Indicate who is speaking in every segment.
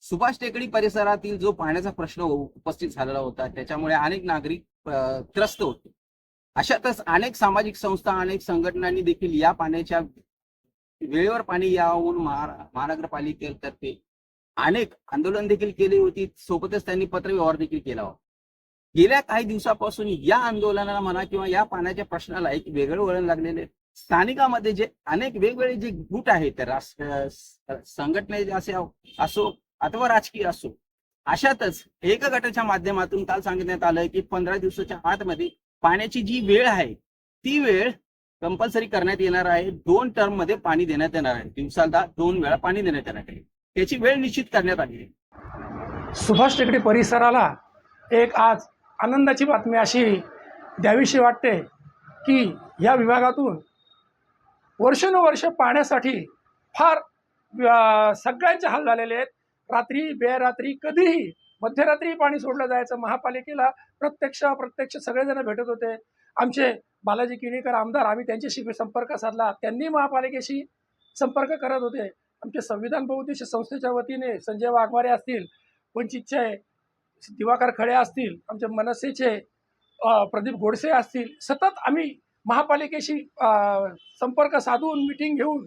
Speaker 1: सुभाष टेकडी परिसरातील जो पाण्याचा प्रश्न उपस्थित झालेला होता त्याच्यामुळे अनेक नागरिक त्रस्त होते. अशातच अनेक सामाजिक संस्था अनेक संघटनांनी देखील या पाण्याच्या वेळेवर पाणी यावून महानगरपालिकेतर्फे अनेक आंदोलन देखील केली होती. सोबतच त्यांनी पत्रव्यवहार देखील केला होता. गेल्या काही दिवसापासून या आंदोलनाला म्हणा किंवा या पाण्याच्या प्रश्नाला एक वेगळं वळण लागलेले स्थानिकामध्ये जे अनेक वेगवेगळे जे गुट आहेत संघटने असो अथवा राजकीय असो, अशातच एक गटाच्या माध्यमातून काल सांगण्यात आलं की 15 दिवसाच्या आतमध्ये पाण्याची जी वेळ आहे ती वेळ कंपल्सरी करण्यात येणार आहे. 2 टर्म मध्ये पाणी देण्यात येणार आहे. दिवसाला 2 वेळा पाणी देण्यात येणार आहे. त्याची वेळ निश्चित करण्यात आली आहे.
Speaker 2: सुभाष टेकडी परिसराला एक आज आनंदाची बातमी अशी द्यावीशी वाटते की या विभागातून वर्षानुवर्ष पाण्यासाठी फार सगळ्यांचे हाल झालेले आहेत. रात्री बेरात्री कधीही मध्यरात्री पाणी सोडलं जायचं. महापालिकेला प्रत्यक्ष सगळेजण भेटत होते. आमचे बालाजी किणीकर आमदार, आम्ही त्यांच्याशी संपर्क साधला, त्यांनी महापालिकेशी संपर्क करत होते. आमचे संविधान बहुउद्देशीय संस्थेच्या वतीने संजय वाघमारे असतील, वंचितचे दिवाकर खळे असतील, आमचे मनसेचे प्रदीप गोडसे असतील, सतत आम्ही महापालिकेशी संपर्क साधून मिटिंग घेऊन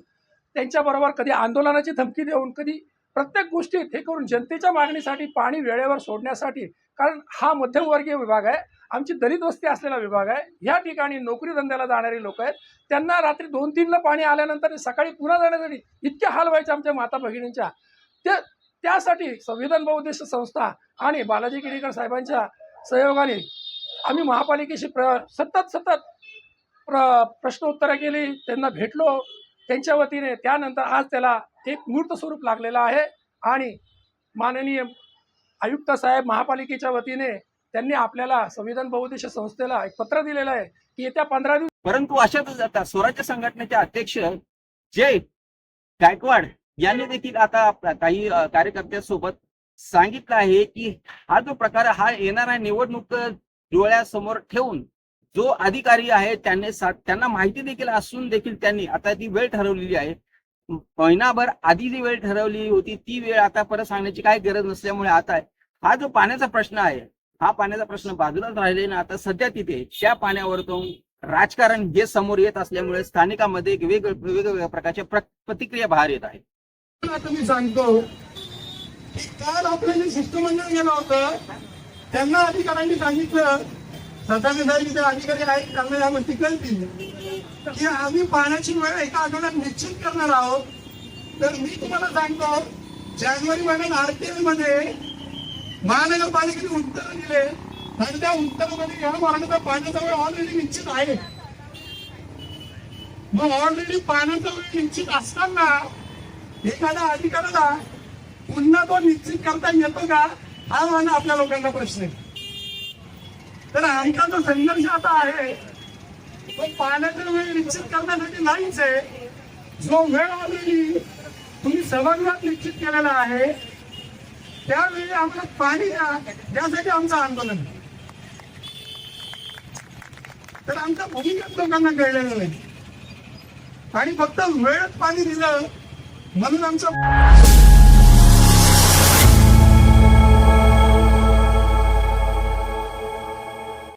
Speaker 2: त्यांच्याबरोबर कधी आंदोलनाची धमकी देऊन कधी प्रत्येक गोष्टीत हे करून जनतेच्या मागणीसाठी पाणी वेळेवर सोडण्यासाठी, कारण हा मध्यमवर्गीय विभाग आहे, आमची दलित वस्ती असलेला विभाग आहे. ह्या ठिकाणी नोकरी धंद्याला जाणारी लोक आहेत. त्यांना रात्री 2-3ला पाणी आल्यानंतर सकाळी पुन्हा जाण्यासाठी इतके हाल व्हायचे आमच्या माता भगिनींच्या. त्यासाठी संविधान बहुउद्देशीय संस्था आणि बालाजी किणीकर साहेबांच्या सहयोगाने आम्ही महापालिकेशी सतत प्रश्न उत्तरं केली, त्यांना भेटलो त्यांच्या वतीने. त्यानंतर आज त्याला एक मूर्त स्वरूप लागलेलं आहे आणि माननीय आयुक्त साहेब महापालिकेच्या वतीने त्यांनी आपल्याला संविधान बहुउद्देशीय संस्थेला एक पत्र दिलेलं आहे की येत्या 15 दिवस.
Speaker 1: परंतु अशातच आता स्वराज्य संघटनेचे अध्यक्ष जय गायकवाड यांनी देखील आता काही कार्यकर्त्यांसोबत सांगितलं आहे की हा जो प्रकार हा येणारा निवडणूक डोळ्यासमोर ठेवून जो अधिकारी आहे त्यांना माहिती देखील असून देखील त्यांनी आता ती वेळ ठरवलेली आहे. महिनाभर आधी जी वेळ ठरवली होती ती वेळ आता परत सांगण्याची काही गरज नसल्यामुळे आता हा जो पाण्याचा प्रश्न आहे हा पाण्याचा प्रश्न बाजूलाच राहिले ना. आता सध्या तिथे त्या पाण्यावरून राजकारण हे समोर येत असल्यामुळे स्थानिकांमध्ये वेगवेगळ्या प्रकारच्या प्रतिक्रिया बाहेर येत आहेत.
Speaker 3: आता मी सांगतो की काल आपलं जे शिष्टमंडळ गेलं होतं त्यांना अधिकाऱ्यांनी सांगितलं, सत्ताधारी अधिकारी आहेत त्यांना या गोष्टी कळतील की आम्ही पाण्याची वेळ एका आठवड्यात निश्चित करणार आहोत. तर मी तुम्हाला सांगतो जानेवारी महिन्यात RTI मध्ये महानगरपालिकेने उत्तर दिले आणि त्या उत्तरामध्ये या मार्गाचा पाण्याचा वेळ ऑलरेडी निश्चित आहे. मग ऑलरेडी पाण्याचा वेळ निश्चित असताना एखाद्या अधिकाऱ्याला पुन्हा तो निश्चित करता येतो का, हा माझा आपल्या लोकांना प्रश्न आहे. तर आमचा जो संघर्ष आता आहे तो पाण्याचा वेळ निश्चित करण्यासाठी नाहीच आहे. जो वेळ ऑलरेडी तुम्ही सभागृहात निश्चित केलेला आहे त्यावेळी आम्हाला पाणी द्या, त्यासाठी आमचं आंदोलन. तर आमचा भूमिगत लोकांना कळलेलं नाही आणि फक्त वेळेत पाणी दिलं म्हणून आमचं